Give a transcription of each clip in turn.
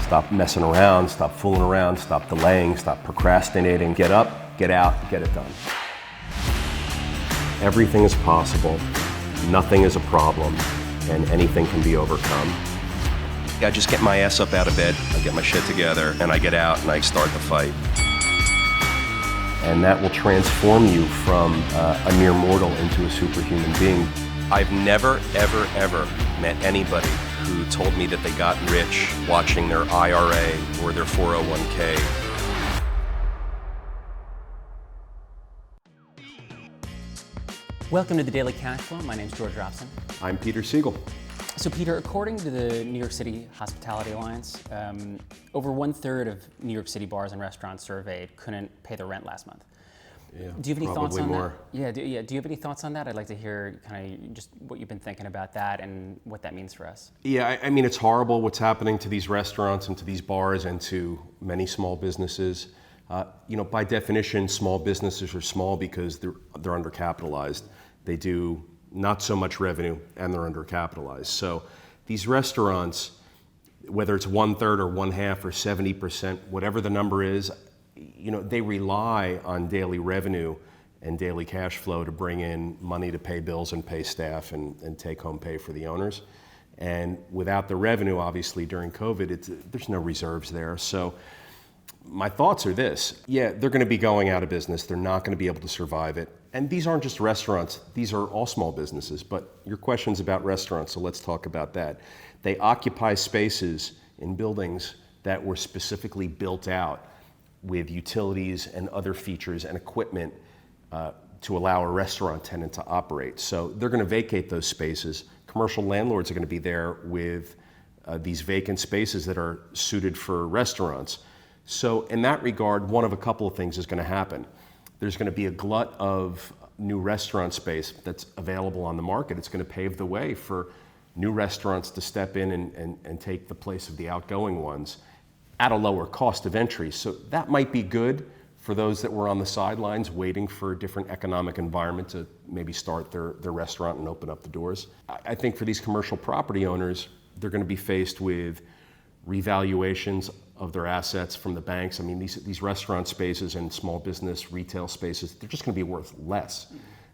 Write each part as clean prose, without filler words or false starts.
Stop messing around, stop fooling around, stop delaying, stop procrastinating. Get up, get out, get it done. Everything is possible, nothing is a problem, and anything can be overcome. I just get my ass up out of bed, I get my shit together, and I get out and I start the fight. And that will transform you from a mere mortal into a superhuman being. I've never, ever, ever met anybody who told me that they got rich watching their IRA or their 401k. Welcome to the Daily Cash Flow. My name's George Robson. I'm Peter Siegel. So Peter, according to the New York City Hospitality Alliance, over 1/3 of New York City bars and restaurants surveyed couldn't pay their rent last month. Yeah, do you have any thoughts on more. that? Do you have any thoughts on that? I'd like to hear kind of just what you've been thinking about that and what that means for us. Yeah, I mean, it's horrible what's happening to these restaurants and to these bars and to many small businesses. By definition, small businesses are small because they're undercapitalized. They do not so much revenue and they're undercapitalized. So these restaurants, whether it's 1/3 or 1/2 or 70%, whatever the number is, they rely on daily revenue and daily cash flow to bring in money to pay bills and pay staff and take home pay for the owners. And without the revenue, obviously during COVID, there's no reserves there. So my thoughts are this. Yeah, they're going to be going out of business. They're not going to be able to survive it. And these aren't just restaurants. These are all small businesses. But your question's about restaurants, so let's talk about that. They occupy spaces in buildings that were specifically built out with utilities and other features and equipment to allow a restaurant tenant to operate. So they're going to vacate those spaces. Commercial landlords are going to be there with these vacant spaces that are suited for restaurants. So in that regard, one of a couple of things is going to happen. There's going to be a glut of new restaurant space that's available on the market. It's going to pave the way for new restaurants to step in and take the place of the outgoing ones at a lower cost of entry. So that might be good for those that were on the sidelines waiting for a different economic environment to maybe start their restaurant and open up the doors. I think for these commercial property owners, they're going to be faced with revaluations of their assets from the banks. I mean, these restaurant spaces and small business retail spaces, they're just going to be worth less.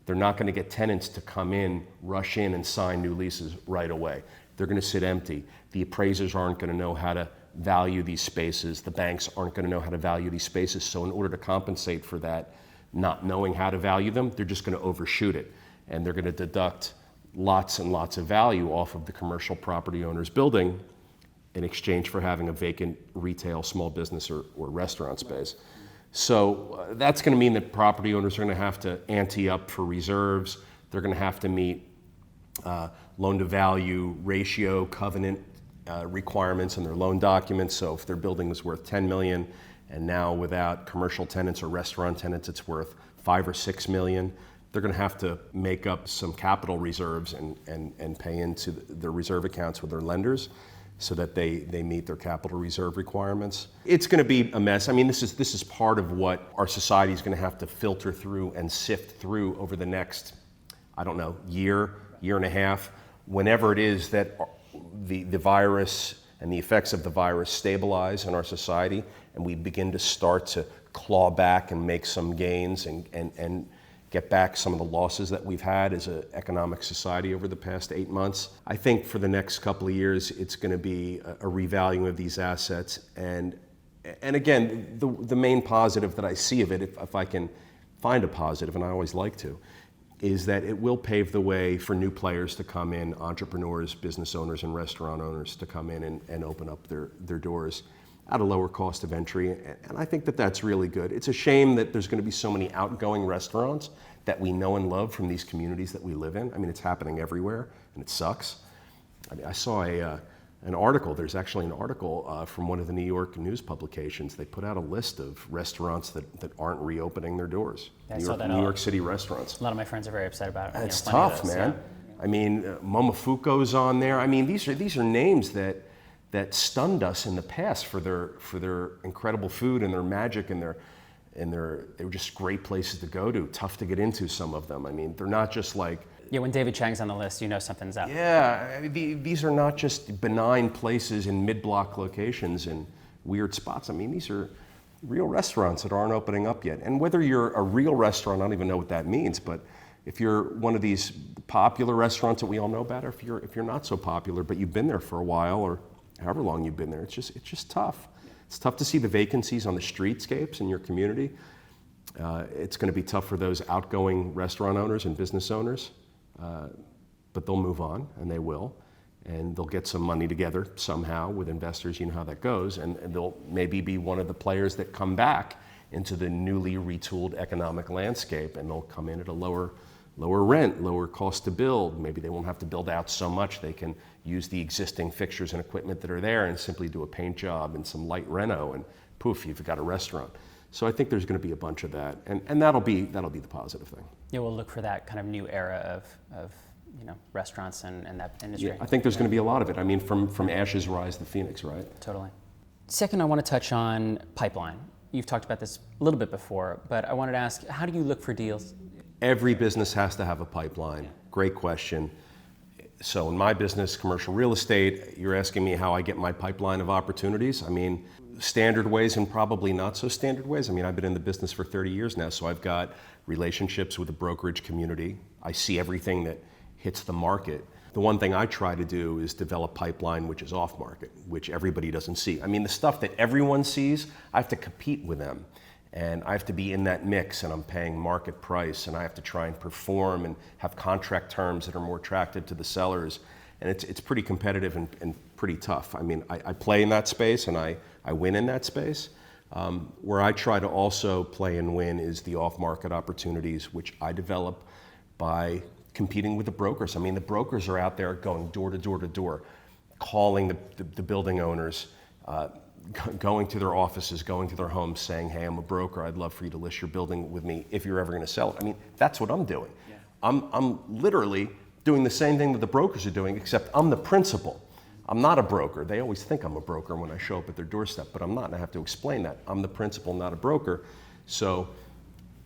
They're not going to get tenants to come in, rush in and sign new leases right away. They're going to sit empty. The appraisers aren't going to know how to value these spaces. The banks aren't going to know how to value these spaces. So in order to compensate for that, not knowing how to value them, they're just going to overshoot it. And they're going to deduct lots and lots of value off of the commercial property owner's building in exchange for having a vacant retail, small business or restaurant space. So that's going to mean that property owners are going to have to ante up for reserves. They're going to have to meet loan-to-value ratio covenant requirements in their loan documents. So if their building was worth $10 million and now without commercial tenants or restaurant tenants it's worth $5 or $6 million, they're going to have to make up some capital reserves and pay into their reserve accounts with their lenders so that they meet their capital reserve requirements. It's going to be a mess. I mean, this is part of what our society is going to have to filter through and sift through over the next, year and a half, whenever it is that the virus and the effects of the virus stabilize in our society and we begin to start to claw back and make some gains and get back some of the losses that we've had as an economic society over the past 8 months. I think for the next couple of years, it's going to be a revaluing of these assets. And again, the main positive that I see of it, if I can find a positive, and I always like to, is that it will pave the way for new players to come in, entrepreneurs, business owners, and restaurant owners to come in and open up their doors at a lower cost of entry, and I think that that's really good. It's a shame that there's going to be so many outgoing restaurants that we know and love from these communities that we live in. I mean, it's happening everywhere, and it sucks. I mean, I saw an article, there's actually an article from one of the New York news publications. They put out a list of restaurants that aren't reopening their doors. Yeah, New York City restaurants. A lot of my friends are very upset about it. It's tough, man. Yeah. I mean, Momofuku's on there. I mean, these are names that stunned us in the past for their incredible food and their magic and they were just great places to go to. Tough to get into, some of them. I mean, they're not just like Yeah, when David Chang's on the list, you know something's up. Yeah, these are not just benign places in mid-block locations and weird spots. I mean, these are real restaurants that aren't opening up yet. And whether you're a real restaurant, I don't even know what that means, but if you're one of these popular restaurants that we all know about, or if you're not so popular, but you've been there for a while, or however long you've been there, it's just tough. It's tough to see the vacancies on the streetscapes in your community. It's going to be tough for those outgoing restaurant owners and business owners, but they'll move on, and they will. And they'll get some money together somehow with investors, you know how that goes, and they'll maybe be one of the players that come back into the newly retooled economic landscape, and they'll come in at a lower rent, lower cost to build. Maybe they won't have to build out so much. They can use the existing fixtures and equipment that are there and simply do a paint job and some light reno, and poof, you've got a restaurant. So I think there's going to be a bunch of that, and that'll be the positive thing. Yeah, we'll look for that kind of new era of restaurants and that industry. Yeah, I think there's going to be a lot of it. I mean, from ashes rise the phoenix, right? Totally. Second, I want to touch on pipeline. You've talked about this a little bit before, but I wanted to ask, how do you look for deals? Every business has to have a pipeline. Great question. So in my business, commercial real estate, you're asking me how I get my pipeline of opportunities. I mean, standard ways and probably not so standard ways. I mean, I've been in the business for 30 years now, so I've got relationships with the brokerage community. I see everything that hits the market. The one thing I try to do is develop pipeline which is off market, which everybody doesn't see. I mean, the stuff that everyone sees, I have to compete with them. And I have to be in that mix, and I'm paying market price, and I have to try and perform and have contract terms that are more attractive to the sellers. And it's pretty competitive and pretty tough. I mean, I play in that space, and I win in that space. Where I try to also play and win is the off-market opportunities, which I develop by competing with the brokers. I mean, the brokers are out there going door to door to door, calling the building owners, going to their offices, going to their homes, saying, hey, I'm a broker, I'd love for you to list your building with me if you're ever going to sell it. I mean, that's what I'm doing. Yeah. I'm literally doing the same thing that the brokers are doing, except I'm the principal. I'm not a broker. They always think I'm a broker when I show up at their doorstep, but I'm not, and I have to explain that. I'm the principal, not a broker. So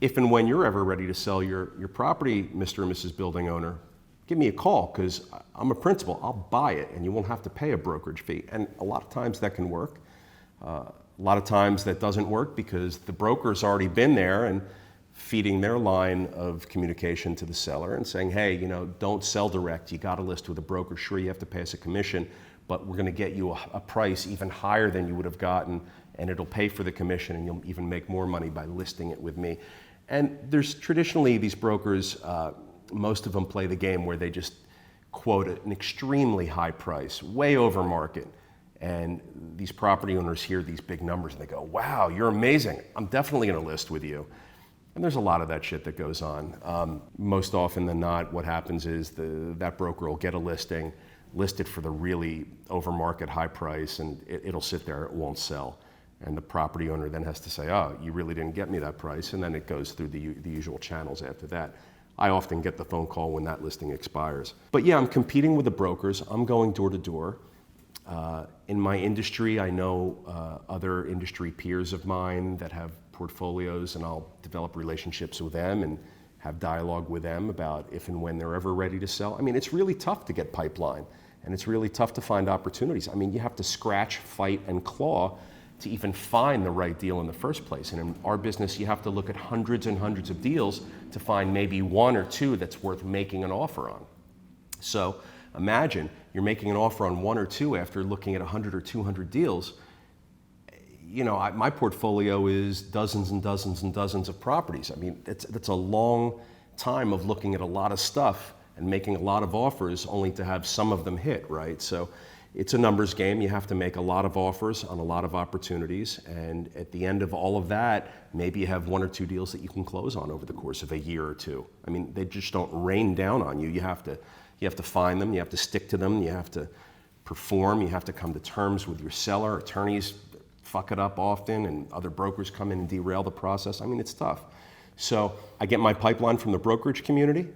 if and when you're ever ready to sell your property, Mr. and Mrs. Building Owner, give me a call, because I'm a principal. I'll buy it, and you won't have to pay a brokerage fee. And a lot of times that can work. A lot of times that doesn't work because the broker's already been there and feeding their line of communication to the seller and saying, hey, don't sell direct. You got to list with a broker. Sure, you have to pay us a commission, but we're going to get you a price even higher than you would have gotten, and it'll pay for the commission, and you'll even make more money by listing it with me. And there's traditionally these brokers, most of them play the game where they just quote an extremely high price, way over market. And these property owners hear these big numbers and they go, wow, you're amazing. I'm definitely going to list with you. And there's a lot of that shit that goes on. Most often than not, what happens is that broker will get a listing, list it for the really over market high price, and it'll sit there, it won't sell. And the property owner then has to say, oh, you really didn't get me that price. And then it goes through the usual channels after that. I often get the phone call when that listing expires. But yeah, I'm competing with the brokers. I'm going door to door. In my industry, I know other industry peers of mine that have portfolios, and I'll develop relationships with them and have dialogue with them about if and when they're ever ready to sell. I mean, it's really tough to get pipeline, and it's really tough to find opportunities. I mean, you have to scratch, fight, and claw to even find the right deal in the first place. And in our business, you have to look at hundreds and hundreds of deals to find maybe one or two that's worth making an offer on. So imagine you're making an offer on one or two after looking at 100 or 200 deals. My portfolio is dozens and dozens and dozens of properties. I mean, that's a long time of looking at a lot of stuff and making a lot of offers only to have some of them hit, right? So it's a numbers game. You have to make a lot of offers on a lot of opportunities. And at the end of all of that, maybe you have one or two deals that you can close on over the course of a year or two. I mean, they just don't rain down on you. You have to find them, you have to stick to them, you have to perform, you have to come to terms with your seller. Attorneys fuck it up often, and other brokers come in and derail the process. I mean, it's tough. So I get my pipeline from the brokerage community.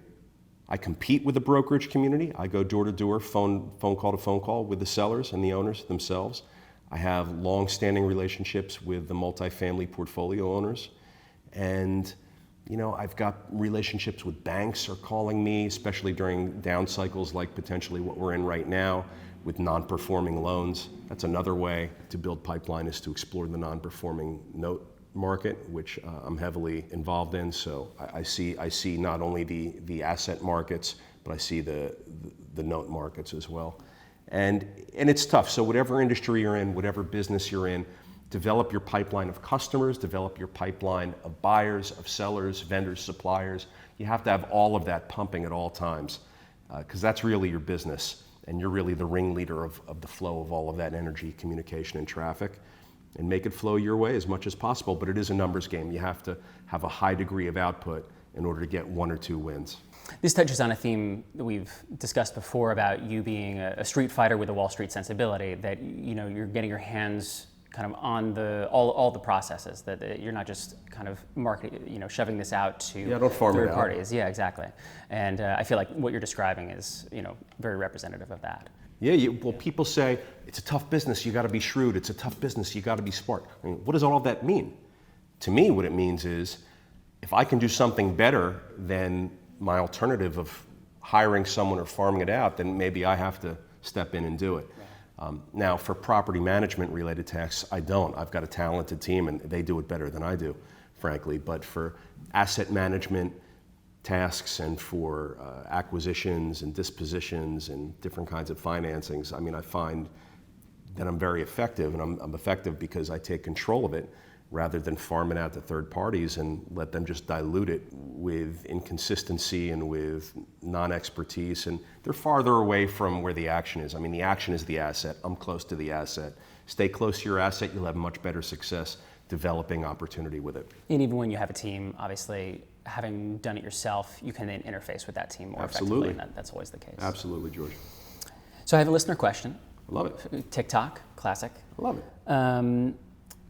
I compete with the brokerage community. I go door to door, phone call to phone call with the sellers and the owners themselves. I have long-standing relationships with the multifamily portfolio owners. And I've got relationships with banks are calling me, especially during down cycles like potentially what we're in right now with non-performing loans. That's another way to build pipeline, is to explore the non-performing note market, which I'm heavily involved in. So I see not only the asset markets, but I see the note markets as well. And it's tough. So whatever industry you're in, whatever business you're in, develop your pipeline of customers, develop your pipeline of buyers, of sellers, vendors, suppliers. You have to have all of that pumping at all times, because that's really your business, and you're really the ringleader of the flow of all of that energy, communication, and traffic, and make it flow your way as much as possible. But it is a numbers game. You have to have a high degree of output in order to get 1 or 2 wins. This touches on a theme that we've discussed before about you being a street fighter with a Wall Street sensibility, that you're getting your hands kind of on all the processes, that you're not just kind of marketing, shoving this out to third parties. Yeah, exactly. And I feel like what you're describing is, very representative of that. Yeah, well, people say it's a tough business, you got to be shrewd. It's a tough business, you got to be smart. I mean, what does all of that mean? To me, what it means is, if I can do something better than my alternative of hiring someone or farming it out, then maybe I have to step in and do it. Now, for property management related tasks, I don't. I've got a talented team and they do it better than I do, frankly. But for asset management tasks and for acquisitions and dispositions and different kinds of financings, I find that I'm very effective, and I'm effective because I take control of it rather than farm it out to third parties and let them just dilute it with inconsistency and with non-expertise. And they're farther away from where the action is. The action is the asset. I'm close to the asset. Stay close to your asset, you'll have much better success developing opportunity with it. And even when you have a team, obviously, having done it yourself, you can then interface with that team more Absolutely. effectively, and that's always the case. Absolutely, George. So I have a listener question. I love it. TikTok, classic. I love it.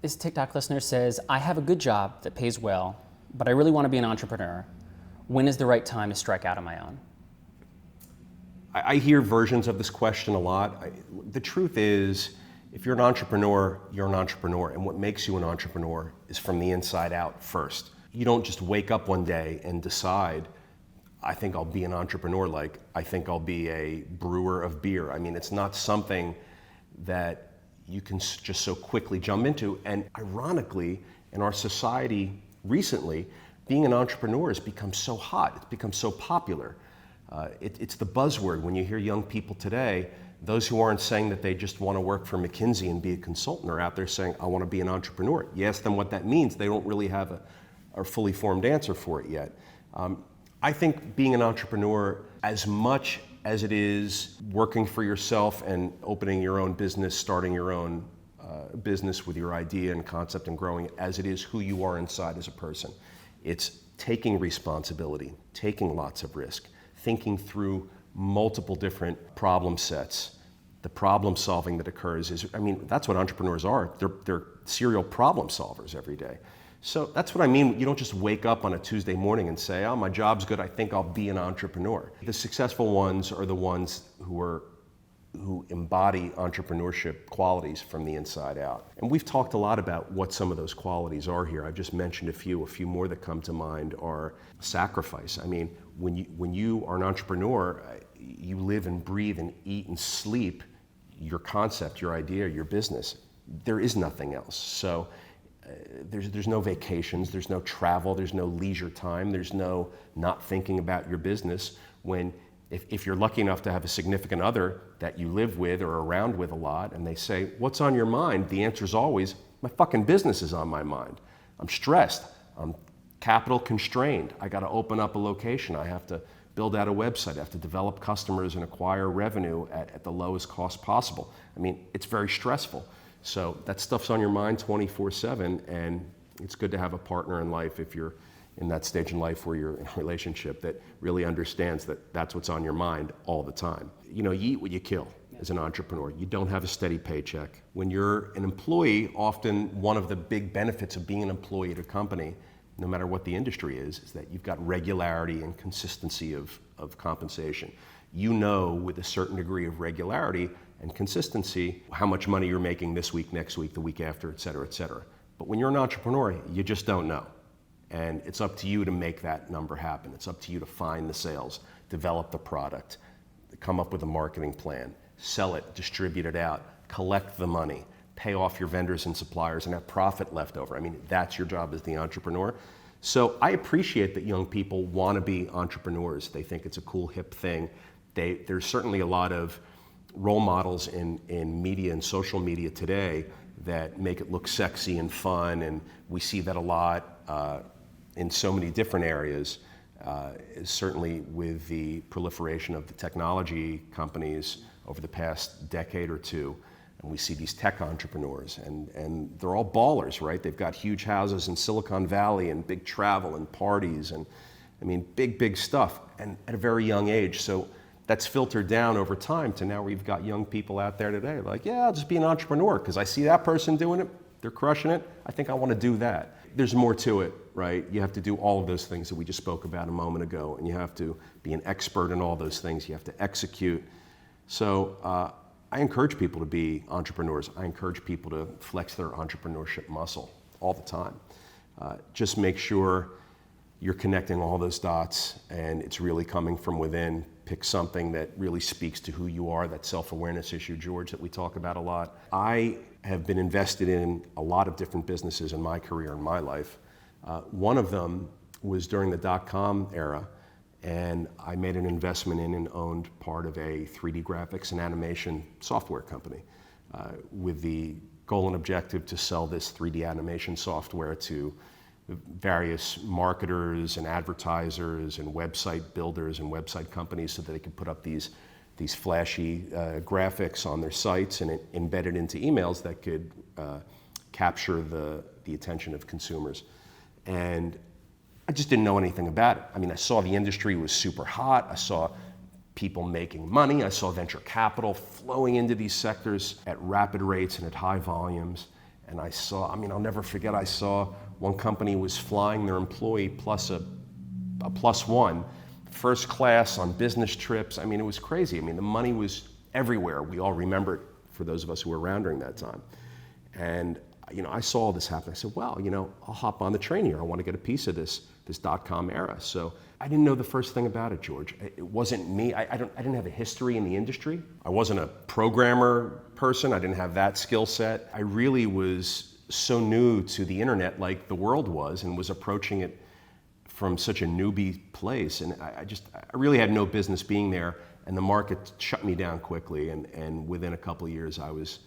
This TikTok listener says, I have a good job that pays well, but I really want to be an entrepreneur. When is the right time to strike out on my own? I hear versions of this question a lot. The truth is, if you're an entrepreneur, you're an entrepreneur. And what makes you an entrepreneur is from the inside out first. You don't just wake up one day and decide, I think I'll be an entrepreneur, like I think I'll be a brewer of beer. It's not something that you can just so quickly jump into. And ironically, in our society recently, being an entrepreneur has become so hot, it's become so popular. It's the buzzword. When you hear young people today, those who aren't saying that they just want to work for McKinsey and be a consultant are out there saying, I want to be an entrepreneur. You ask them what that means, they don't really have a fully formed answer for it yet. I think being an entrepreneur, as much as it is working for yourself and opening your own business, starting your own business with your idea and concept and growing it, as it is who you are inside as a person. It's taking responsibility, taking lots of risk, thinking through multiple different problem sets. The problem solving that occurs is, that's what entrepreneurs are. They're serial problem solvers every day. So that's what I mean. You don't just wake up on a Tuesday morning and say, oh, my job's good, I think I'll be an entrepreneur. The successful ones are the ones who embody entrepreneurship qualities from the inside out. And we've talked a lot about what some of those qualities are here. I've just mentioned a few more that come to mind are sacrifice. When you are an entrepreneur, you live and breathe and eat and sleep your concept, your idea, your business. There is nothing else. So there's no vacations, there's no travel, there's no leisure time, there's no not thinking about your business. If you're lucky enough to have a significant other that you live with or around with a lot, and they say, what's on your mind? The answer is always, my fucking business is on my mind. I'm stressed, I'm capital constrained, I gotta open up a location, I have to build out a website, I have to develop customers and acquire revenue at the lowest cost possible. It's very stressful. So that stuff's on your mind 24/7, and it's good to have a partner in life if you're in that stage in life where you're in a relationship that really understands that that's what's on your mind all the time. You eat what you kill as an entrepreneur. You don't have a steady paycheck. When you're an employee, often one of the big benefits of being an employee at a company, no matter what the industry is that you've got regularity and consistency of compensation. With a certain degree of regularity and consistency, how much money you're making this week, next week, the week after, et cetera, et cetera. But when you're an entrepreneur, you just don't know. And it's up to you to make that number happen. It's up to you to find the sales, develop the product, come up with a marketing plan, sell it, distribute it out, collect the money, pay off your vendors and suppliers, and have profit left over. I mean, that's your job as the entrepreneur. So I appreciate that young people want to be entrepreneurs. They think it's a cool, hip thing. There's certainly a lot of role models in media and social media today that make it look sexy and fun, and we see that a lot in so many different areas. Certainly with the proliferation of the technology companies over the past decade or two, and we see these tech entrepreneurs, and they're all ballers, right? They've got huge houses in Silicon Valley and big travel and parties, and I mean, big stuff, and at a very young age. So that's filtered down over time to now we've got young people out there today like, yeah, I'll just be an entrepreneur because I see that person doing it, they're crushing it, I think I want to do that. There's more to it, right? You have to do all of those things that we just spoke about a moment ago, and you have to be an expert in all those things. You have to execute. So I encourage people to be entrepreneurs. I encourage people to flex their entrepreneurship muscle all the time. Just make sure you're connecting all those dots and it's really coming from within. Pick something that really speaks to who you are, that self-awareness issue, George, that we talk about a lot. I have been invested in a lot of different businesses in my career, in my life. One of them was during the dot-com era, and I made an investment in and owned part of a 3D graphics and animation software company with the goal and objective to sell this 3D animation software to various marketers and advertisers and website builders and website companies so that they could put up these flashy graphics on their sites and embed it into emails that could capture the attention of consumers. And I just didn't know anything about it. I mean, I saw the industry was super hot. I saw people making money. I saw venture capital flowing into these sectors at rapid rates and at high volumes. And I'll never forget, I saw one company was flying their employee plus a plus one, first class on business trips. I mean, it was crazy. I mean, the money was everywhere. We all remember it, for those of us who were around during that time. And I saw all this happen. I said, well, I'll hop on the train here. I want to get a piece of this dot-com era. So I didn't know the first thing about it, George. It wasn't me. I didn't have a history in the industry. I wasn't a programmer person. I didn't have that skill set. I really was so new to the internet like the world was, and was approaching it from such a newbie place. And I really had no business being there, and the market shut me down quickly. And within a couple of years, I was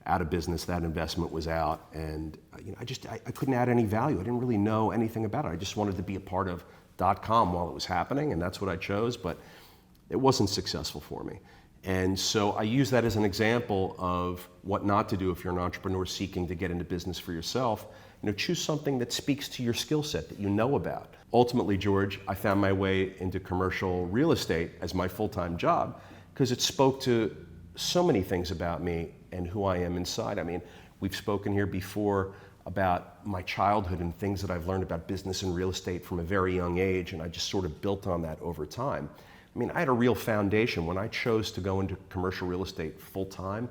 out of business. That investment was out, and I couldn't add any value. I didn't really know anything about it. I just wanted to be a part of .com while it was happening, and that's what I chose, but it wasn't successful for me. And so I use that as an example of what not to do if you're an entrepreneur seeking to get into business for yourself. Choose something that speaks to your skill set that you know about. Ultimately, George, I found my way into commercial real estate as my full-time job because it spoke to so many things about me and who I am inside. I mean, we've spoken here before about my childhood and things that I've learned about business and real estate from a very young age, and I just sort of built on that over time. I mean, I had a real foundation. When I chose to go into commercial real estate full-time,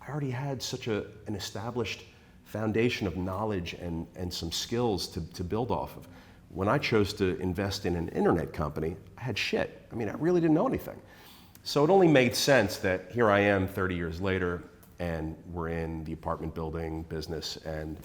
I already had such an established foundation of knowledge and some skills to build off of. When I chose to invest in an internet company, I had shit. I mean, I really didn't know anything. So it only made sense that here I am 30 years later, and we're in the apartment building business, and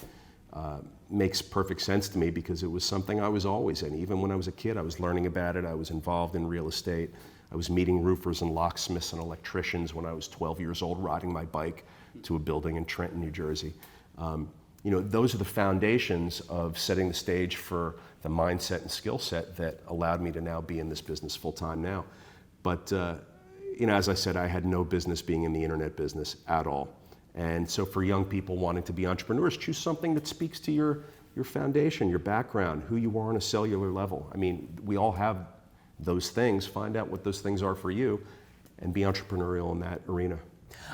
makes perfect sense to me because it was something I was always in. Even when I was a kid, I was learning about it. I was involved in real estate. I was meeting roofers and locksmiths and electricians when I was 12 years old, riding my bike to a building in Trenton, New Jersey. Those are the foundations of setting the stage for the mindset and skill set that allowed me to now be in this business full time now. But as I said, I had no business being in the internet business at all. And so for young people wanting to be entrepreneurs, choose something that speaks to your foundation, your background, who you are on a cellular level. I mean, we all have those things. Find out what those things are for you and be entrepreneurial in that arena.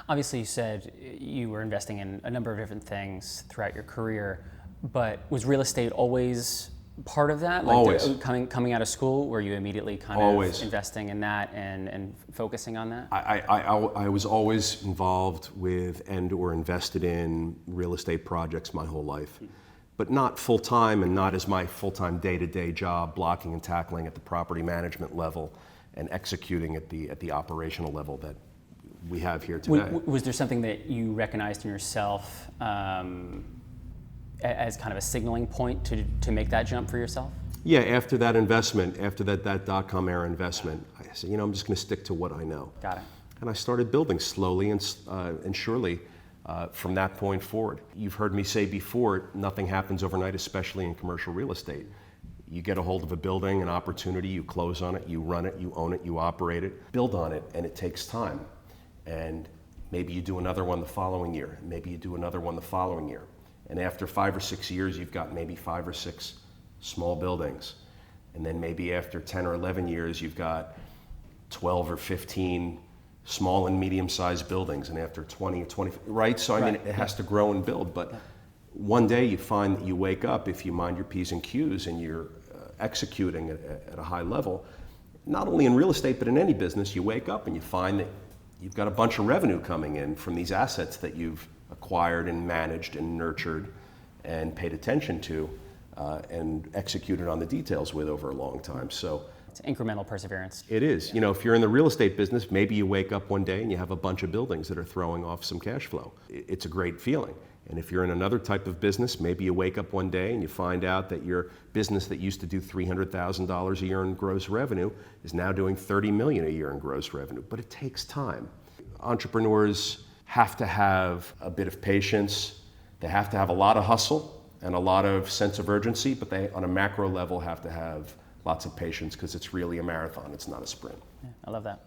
Obviously, you said you were investing in a number of different things throughout your career, but was real estate always part of that? Like always. Coming out of school, were you immediately kind always. of investing in that and focusing on that? I was always involved with and or invested in real estate projects my whole life. but not full-time and not as my full-time day-to-day job, blocking and tackling at the property management level and executing at the operational level that we have here today. Was there something that you recognized in yourself as kind of a signaling point to make that jump for yourself? Yeah, after that investment, after that dot-com era investment, I said, I'm just going to stick to what I know. Got it. And I started building slowly and surely from that point forward. You've heard me say before, nothing happens overnight, especially in commercial real estate. You get a hold of a building, an opportunity, you close on it, you run it, you own it, you operate it, build on it, and it takes time. And maybe you do another one the following year, maybe you do another one the following year. And after 5 or 6 years, you've got maybe 5 or 6 small buildings. And then maybe after 10 or 11 years, you've got 12 or 15 small and medium-sized buildings. And after 20 or 20, right? So I mean, it has to grow and build. But one day you find that you wake up, if you mind your P's and Q's and you're executing at a high level, not only in real estate, but in any business, you wake up and you find that you've got a bunch of revenue coming in from these assets that you've acquired and managed and nurtured and paid attention to and executed on the details with over a long time. So it's incremental perseverance. it is. If you're in the real estate business, maybe you wake up one day and you have a bunch of buildings that are throwing off some cash flow. It's a great feeling. And if you're in another type of business, maybe you wake up one day and you find out that your business that used to do $300,000 a year in gross revenue is now doing $30 million a year in gross revenue. But it takes time. Entrepreneurs have to have a bit of patience. They have to have a lot of hustle and a lot of sense of urgency, but they, on a macro level, have to have lots of patience because it's really a marathon. It's not a sprint. Yeah, I love that.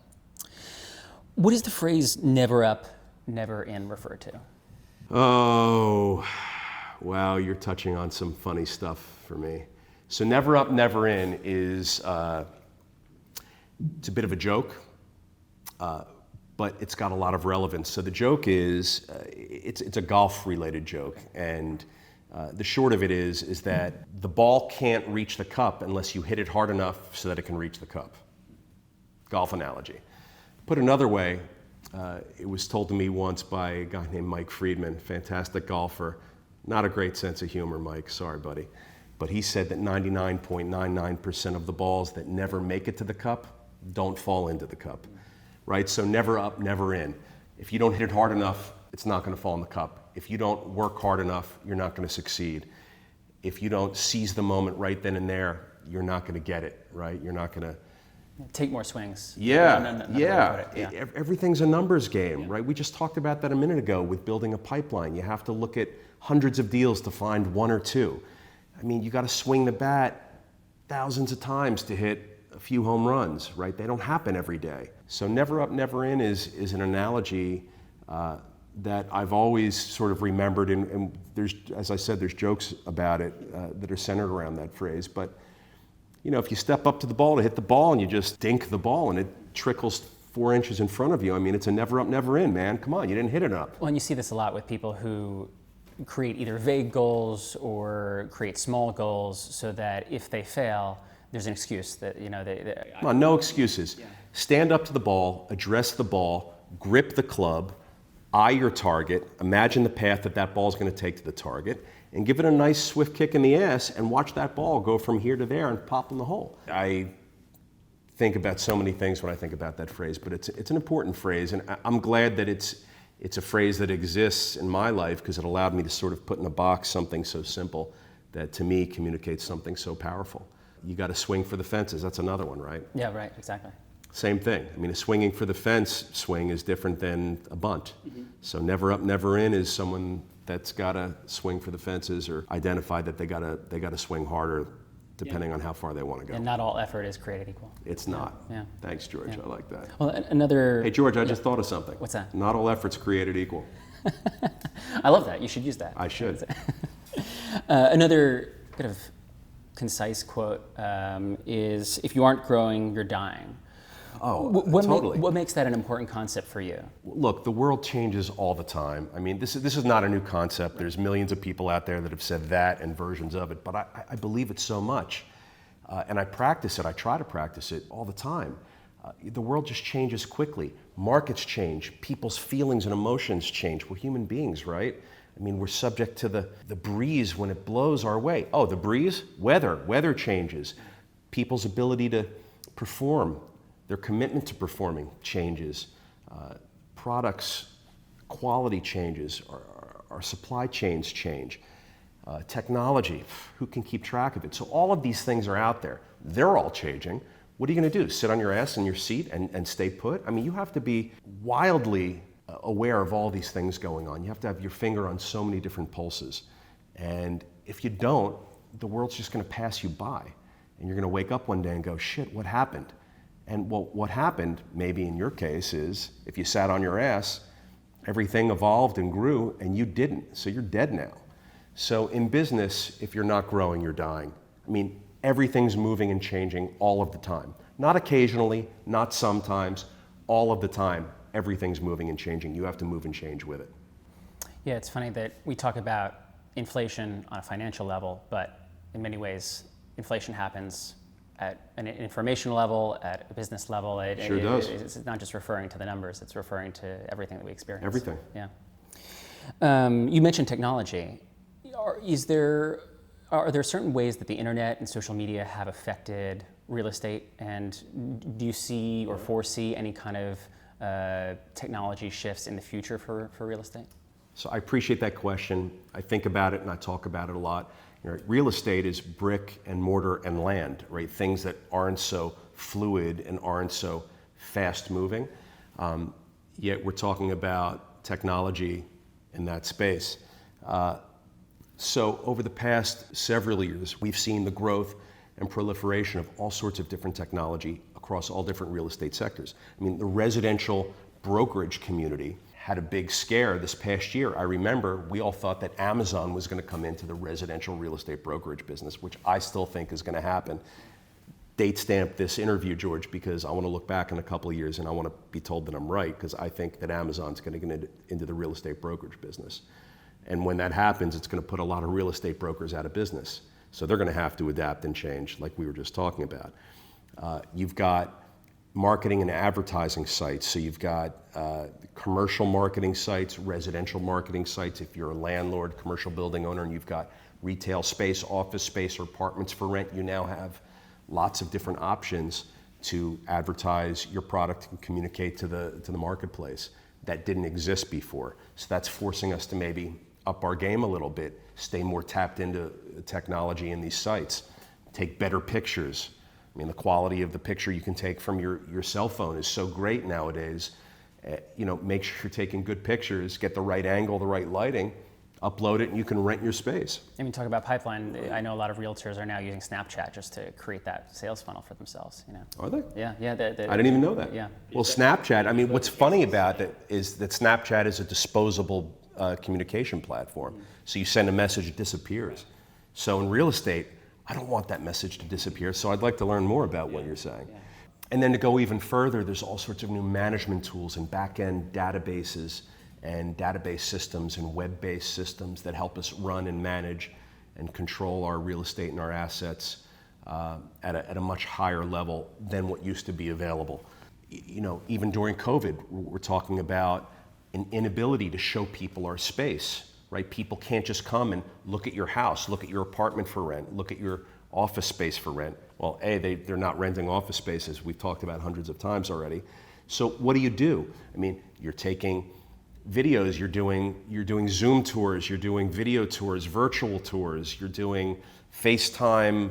What does the phrase never up, never in refer to? Oh, wow, you're touching on some funny stuff for me. So never up, never in is, it's a bit of a joke, but it's got a lot of relevance. So the joke is, it's a golf-related joke, and the short of it is that the ball can't reach the cup unless you hit it hard enough so that it can reach the cup. Golf analogy. Put another way, it was told to me once by a guy named Mike Friedman, fantastic golfer. Not a great sense of humor, Mike, sorry buddy. But he said that 99.99% of the balls that never make it to the cup don't fall into the cup, right? So never up, never in. If you don't hit it hard enough, it's not gonna fall in the cup. If you don't work hard enough, you're not gonna succeed. If you don't seize the moment right then and there, you're not gonna get it, right? You're not gonna take more swings. Yeah. Everything's a numbers game, right? We just talked about that a minute ago with building a pipeline. You have to look at hundreds of deals to find one or two. I mean, you got to swing the bat thousands of times to hit a few home runs, right? They don't happen every day. So never up, never in is an analogy that I've always sort of remembered, and there's, as I said, there's jokes about it that are centered around that phrase. But if you step up to the ball to hit the ball and you just dink the ball and it trickles 4 inches in front of you, I mean, it's a never up, never in, man. Come on, you didn't hit it up. Well, and you see this a lot with people who create either vague goals or create small goals so that if they fail, there's an excuse that, Come on, no excuses. Yeah. Stand up to the ball, address the ball, grip the club, eye your target, imagine the path that ball is going to take to the target, and give it a nice swift kick in the ass and watch that ball go from here to there and pop in the hole. I think about so many things when I think about that phrase, but it's an important phrase, and I'm glad that it's a phrase that exists in my life because it allowed me to sort of put in a box something so simple that to me communicates something so powerful. You got to swing for the fences. That's another one, right? Yeah, right, exactly. Same thing. I mean, a swinging for the fence swing is different than a bunt. Mm-hmm. So never up, never in is someone that's got to swing for the fences or identify that they got to swing harder depending on how far they want to go. And not all effort is created equal. It's not. Yeah. Thanks, George. Yeah. I like that. Well, another... Hey, George, I just thought of something. What's that? Not all effort's created equal. I love that. You should use that. I should. Another bit of concise quote is, if you aren't growing, you're dying. Oh, totally. What makes that an important concept for you? Look, the world changes all the time. I mean, this is not a new concept. There's millions of people out there that have said that and versions of it, but I believe it so much. And I practice it. I try to practice it all the time. The world just changes quickly. Markets change. People's feelings and emotions change. We're human beings, right? I mean, we're subject to the breeze when it blows our way. Oh, the breeze? Weather changes. People's ability to perform, their commitment to performing changes. Products, quality changes, our supply chains change. Technology, who can keep track of it? So all of these things are out there. They're all changing. What are you going to do? Sit on your ass in your seat and stay put? I mean, you have to be wildly aware of all these things going on. You have to have your finger on so many different pulses. And if you don't, the world's just going to pass you by. And you're going to wake up one day and go, shit, what happened? And well, what happened, maybe in your case, is if you sat on your ass, everything evolved and grew and you didn't. So you're dead now. So in business, if you're not growing, you're dying. I mean, everything's moving and changing all of the time. Not occasionally, not sometimes, all of the time. Everything's moving and changing. You have to move and change with it. Yeah, it's funny that we talk about inflation on a financial level, but in many ways, inflation happens at an information level, at a business level. It sure does. It's not just referring to the numbers, it's referring to everything that we experience. Everything. Yeah. You mentioned technology. Are there certain ways that the internet and social media have affected real estate? And do you see or foresee any kind of technology shifts in the future for real estate? So I appreciate that question. I think about it and I talk about it a lot. You know, real estate is brick and mortar and land, right? Things that aren't so fluid and aren't so fast moving. Yet we're talking about technology in that space. So over the past several years, we've seen the growth and proliferation of all sorts of different technology across all different real estate sectors. I mean, the residential brokerage community had a big scare this past year. I remember we all thought that Amazon was going to come into the residential real estate brokerage business, which I still think is going to happen. Date stamp this interview, George, because I want to look back in a couple of years and I want to be told that I'm right, because I think that Amazon's going to get into the real estate brokerage business. And when that happens, it's going to put a lot of real estate brokers out of business. So they're going to have to adapt and change, like we were just talking about. You've got marketing and advertising sites. So you've got commercial marketing sites, residential marketing sites. If you're a landlord, commercial building owner, and you've got retail space, office space, or apartments for rent, you now have lots of different options to advertise your product and communicate to the marketplace that didn't exist before. So that's forcing us to maybe up our game a little bit, stay more tapped into technology in these sites, take better pictures. I mean, the quality of the picture you can take from your cell phone is so great nowadays. Make sure you're taking good pictures, get the right angle, the right lighting, upload it, and you can rent your space. I mean, talk about pipeline. I know a lot of realtors are now using Snapchat just to create that sales funnel for themselves. Are they? Yeah. I didn't even know that. Yeah. Well, Snapchat. I mean, what's funny about it is that Snapchat is a disposable communication platform. So you send a message, it disappears. So in real estate, I don't want that message to disappear. So I'd like to learn more about what you're saying. Yeah. And then to go even further, there's all sorts of new management tools and back-end databases and database systems and web-based systems that help us run and manage and control our real estate and our assets at a much higher level than what used to be available. Even during COVID, we're talking about an inability to show people our space, right? People can't just come and look at your house, look at your apartment for rent, look at your office space for rent. Well, they're not renting office spaces. We've talked about hundreds of times already. So what do? I mean, you're taking videos, you're doing Zoom tours, you're doing video tours, virtual tours, you're doing FaceTime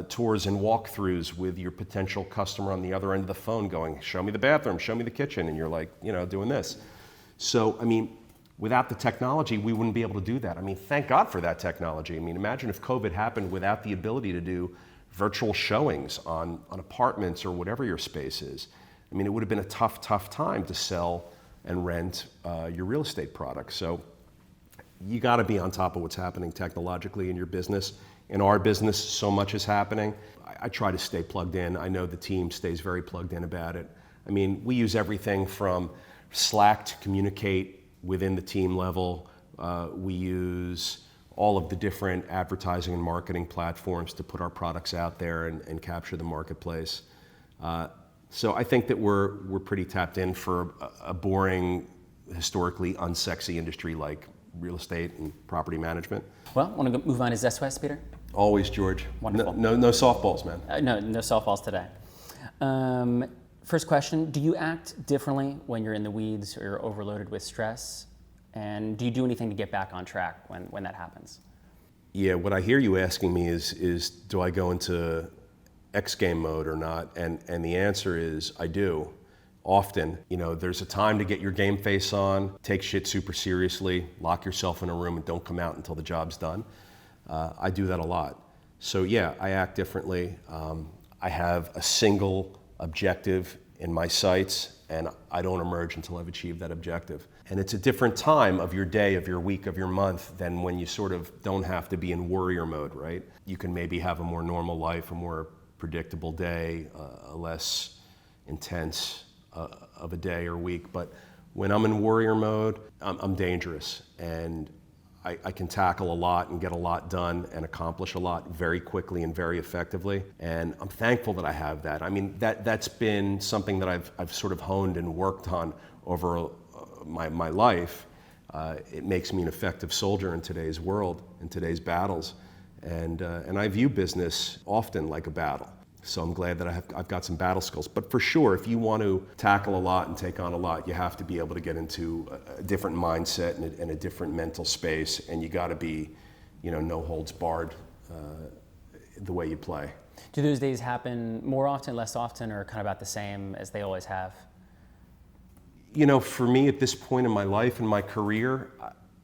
tours and walkthroughs with your potential customer on the other end of the phone going, show me the bathroom, show me the kitchen, and you're like, doing this. So, I mean, without the technology, we wouldn't be able to do that. I mean, thank God for that technology. I mean, imagine if COVID happened without the ability to do virtual showings on apartments or whatever your space is. I mean, it would have been a tough time to sell and rent your real estate products. So you got to be on top of what's happening technologically in your business. In our business, so much is happening. I try to stay plugged in. I know the team stays very plugged in about it. I mean, we use everything from Slack to communicate within the team level. We use all of the different advertising and marketing platforms to put our products out there and capture the marketplace. So I think that we're pretty tapped in for a boring, historically unsexy industry like real estate and property management. Well, want to move on to Zest Peter? Always, George. Wonderful. No softballs, man. No softballs today. First question, do you act differently when you're in the weeds or you're overloaded with stress? And do you do anything to get back on track when that happens? Yeah, what I hear you asking me is do I go into X game mode or not? And the answer is I do. Often, there's a time to get your game face on, take shit super seriously, lock yourself in a room and don't come out until the job's done. I do that a lot. So yeah, I act differently. I have a single objective in my sights, and I don't emerge until I've achieved that objective. And it's a different time of your day, of your week, of your month than when you sort of don't have to be in warrior mode, right? You can maybe have a more normal life, a more predictable day, a less intense of a day or week. But when I'm in warrior mode, I'm dangerous, and I can tackle a lot and get a lot done and accomplish a lot very quickly and very effectively. And I'm thankful that I have that. I mean, that's been something that I've sort of honed and worked on over my life. It makes me an effective soldier in today's world, in today's battles. And I view business often like a battle. So I'm glad that I've got some battle skills. But for sure, if you want to tackle a lot and take on a lot, you have to be able to get into a different mindset and a different mental space. And you got to be, no holds barred the way you play. Do those days happen more often, less often, or kind of about the same as they always have? For me at this point in my life and my career,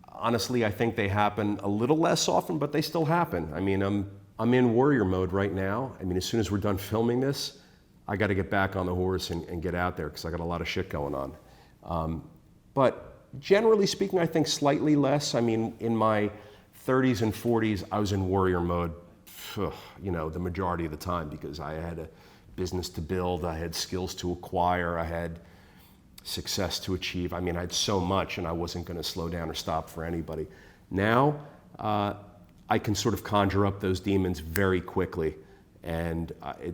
honestly, I think they happen a little less often, but they still happen. I mean, I'm in warrior mode right now. I mean, as soon as we're done filming this, I got to get back on the horse and get out there because I got a lot of shit going on. But generally speaking, I think slightly less. I mean, in my 30s and 40s, I was in warrior mode, the majority of the time because I had a business to build, I had skills to acquire, I had success to achieve. I mean, I had so much and I wasn't going to slow down or stop for anybody. Now, I can sort of conjure up those demons very quickly, and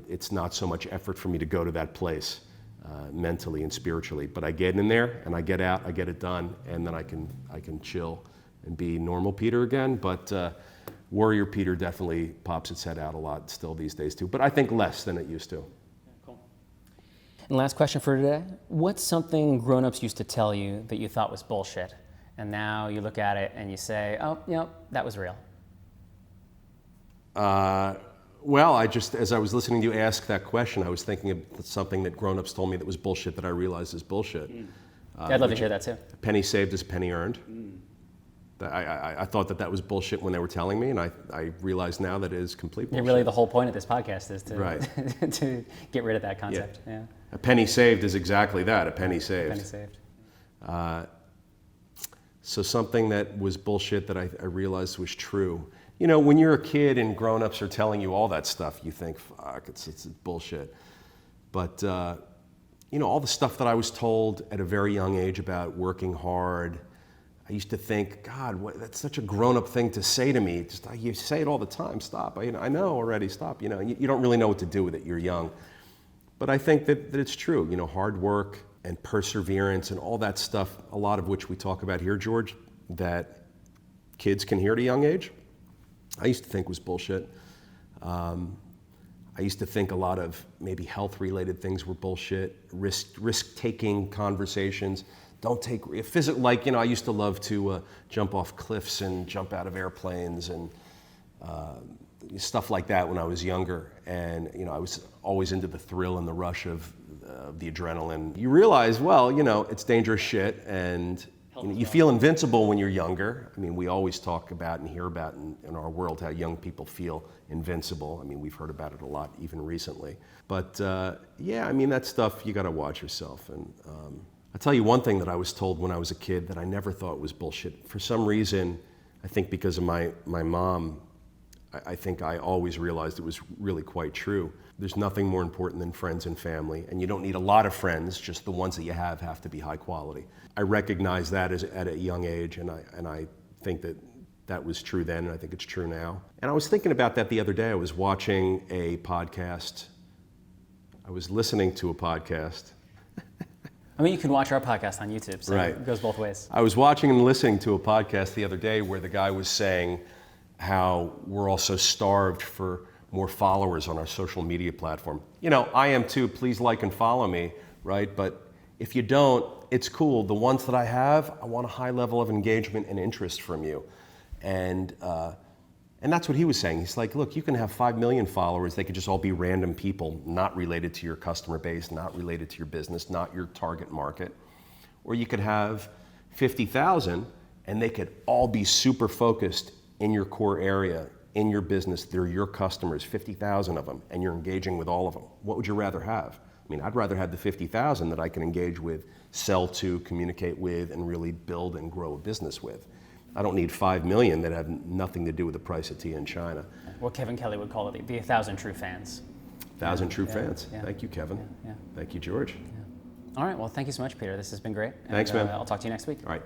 it's not so much effort for me to go to that place mentally and spiritually. But I get in there and I get out, I get it done, and then I can chill and be normal Peter again. But warrior Peter definitely pops its head out a lot still these days too, but I think less than it used to. Cool. And last question for today: what's something grown-ups used to tell you that you thought was bullshit, and now you look at it and you say, "Oh, that was real"? Well, as I was listening to you ask that question, I was thinking of something that grown-ups told me that was bullshit that I realized is bullshit. I'd love to hear that too. A penny saved is a penny earned. I thought that was bullshit when they were telling me, and I realize now that it is complete bullshit. Yeah, really the whole point of this podcast is to, right. to get rid of that concept. Yeah. A penny saved is exactly that, a penny saved. A penny saved. So something that was bullshit that I realized was true. When you're a kid and grown-ups are telling you all that stuff, you think, fuck, it's bullshit. But, all the stuff that I was told at a very young age about working hard, I used to think, God, that's such a grown-up thing to say to me. You say it all the time, stop. I know already, stop. You don't really know what to do with it, you're young. But I think that it's true. Hard work and perseverance and all that stuff, a lot of which we talk about here, George, that kids can hear at a young age, I used to think was bullshit. I used to think a lot of maybe health-related things were bullshit, risk-taking conversations. Don't take I used to love to jump off cliffs and jump out of airplanes and stuff like that when I was younger. And I was always into the thrill and the rush of the adrenaline. You realize, it's dangerous shit, and you feel invincible when you're younger. I mean, we always talk about and hear about in our world how young people feel invincible. I mean, we've heard about it a lot even recently. But that stuff, you got to watch yourself. And I'll tell you one thing that I was told when I was a kid that I never thought was bullshit. For some reason, I think because of my mom, I think I always realized it was really quite true. There's nothing more important than friends and family, and you don't need a lot of friends, just the ones that you have to be high quality. I recognize that at a young age, and I think that was true then, and I think it's true now. And I was thinking about that the other day. I was watching a podcast. I was listening to a podcast. I mean, you can watch our podcast on YouTube, so Right. it goes both ways. I was watching and listening to a podcast the other day where the guy was saying how we're all so starved for more followers on our social media platform. You know, I am too. Please like and follow me, right? But if you don't, it's cool. The ones that I have, I want a high level of engagement and interest from you. And that's what he was saying. He's like, look, you can have 5 million followers. They could just all be random people, not related to your customer base, not related to your business, not your target market. Or you could have 50,000 and they could all be super focused in your core area, in your business. They're your customers, 50,000 of them, and you're engaging with all of them. What would you rather have? I mean, I'd rather have the 50,000 that I can engage with, sell to, communicate with, and really build and grow a business with. I don't need 5 million that have nothing to do with the price of tea in China. What Kevin Kelly would call it, the 1,000 true fans. 1,000 true fans. Yeah. Thank you, Kevin. Yeah. Thank you, George. All right, well, thank you so much, Peter. This has been great. Thanks, man. I'll talk to you next week. All right.